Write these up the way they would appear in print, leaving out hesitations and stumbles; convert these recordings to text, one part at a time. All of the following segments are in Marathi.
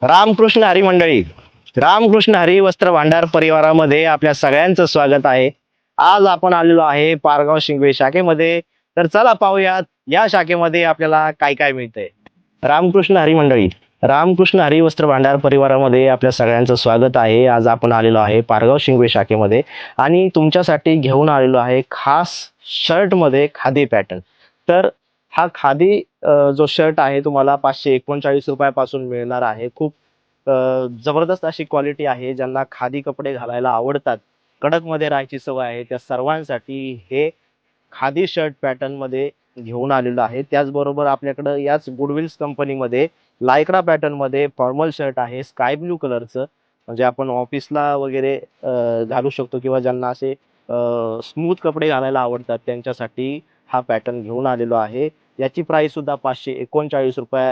रामकृष्ण हरी मंडळी, रामकृष्ण हरी वस्त्र भांडार परिवारामध्ये आपल्या सगळ्यांचं स्वागत आहे. आज आपण आलेलो आहे पारगाव शिंगवे शाखेमध्ये. तर चला पाहूयात या शाखेमध्ये आपल्याला काय काय मिळतंय. रामकृष्ण हरी मंडळी, रामकृष्ण हरी वस्त्र भांडार परिवारामध्ये आपल्या सगळ्यांचं स्वागत आहे. आज आपण आलेलो आहे पारगाव शिंगवे शाखेमध्ये आणि तुमच्यासाठी घेऊन आलेलो आहे खास शर्ट मध्ये खादी पॅटर्न. तर हा खादी जो शर्ट आहे तुम्हाला 539 रुपयापासून मिळणार आहे. खूप जबरदस्त अशी क्वालिटी आहे. ज्यांना खादी कपडे घालायला आवडतात, कडक मध्ये राहायची सवय आहे, त्या सर्वांसाठी हे खादी शर्ट पॅटर्न मध्ये घेऊन आलेलो आहे. त्याचबरोबर आपल्याकडं याच गुडविल्स कंपनीमध्ये लायक्रा पॅटर्न मध्ये फॉर्मल शर्ट आहे स्काय ब्लू कलरचं. म्हणजे आपण ऑफिसला वगैरे घालू शकतो किंवा ज्यांना असे स्मूथ कपडे घालायला आवडतात त्यांच्यासाठी हा पॅटर्न घेऊन आलेलो आहे. याची प्राइस सुद्धा 539 रुपये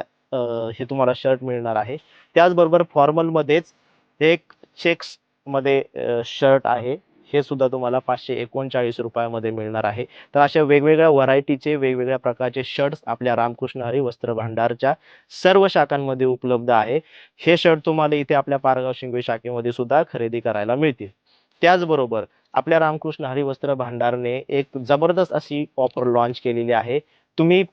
हे तुम्हाला शर्ट मिळणार आहे. त्याचबरोबर फॉर्मलमध्येच एक चेक्स मध्ये शर्ट आहे, हे सुद्धा तुम्हाला 539 रुपयामध्ये मिळणार आहे. तर अशा वेगवेगळ्या व्हरायटीचे वेगवेगळ्या प्रकारचे शर्ट्स आपल्या रामकृष्ण हरी वस्त्र भांडारच्या सर्व शाखांमध्ये उपलब्ध आहे. हे शर्ट तुम्हाला इथे आपल्या पारगाव शिंगवे शाखेमध्ये सुद्धा खरेदी करायला मिळतील. त्याचबरोबर आपल्या रामकृष्ण हरी वस्त्र भांडारने एक जबरदस्त अशी ऑफर लॉन्च केलेली आहे. तुम्ही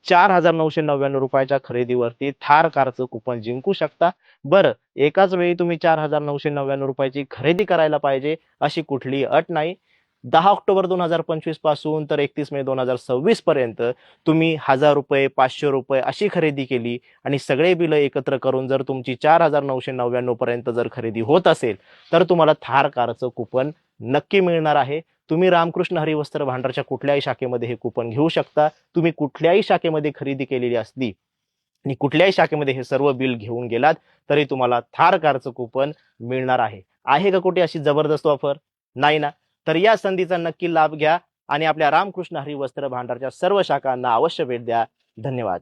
4,999 रुपयाच्या खरेदीवरती थार कारचं कुपन जिंकू शकता. बरं, एकाच वेळी तुम्ही 4,999 रुपयाची खरेदी करायला पाहिजे अशी कुठलीही अट नाही. 10 ऑक्टोबर 2025 पासून तर 31 मे 2026 पर्यंत तुम्ही 1,000 रुपये, 500 रुपये अशी खरेदी केली आणि सगळे बिल एकत्र करून जर तुमची 4,999 पर्यंत जर खरेदी होत असेल तर तुम्हाला थार कारचं कुपन नक्की मिळणार आहे. तुम्ही रामकृष्ण हरी वस्त्र भांडारच्या कुठल्याही शाखेमध्ये हे कुपन घेऊ शकता. तुम्ही कुठल्याही शाखेमध्ये खरेदी केलेली असली आणि कुठल्याही शाखेमध्ये हे सर्व बिल घेऊन गेलात तरी तुम्हाला थार कारचं कुपन मिळणार आहे. आहे का कुठे अशी जबरदस्त ऑफर? नाही ना? तर या संधीचा नक्की लाभ घ्या आणि आपल्या रामकृष्ण हरी वस्त्र भांडारच्या सर्व शाखांना अवश्य भेट द्या. धन्यवाद.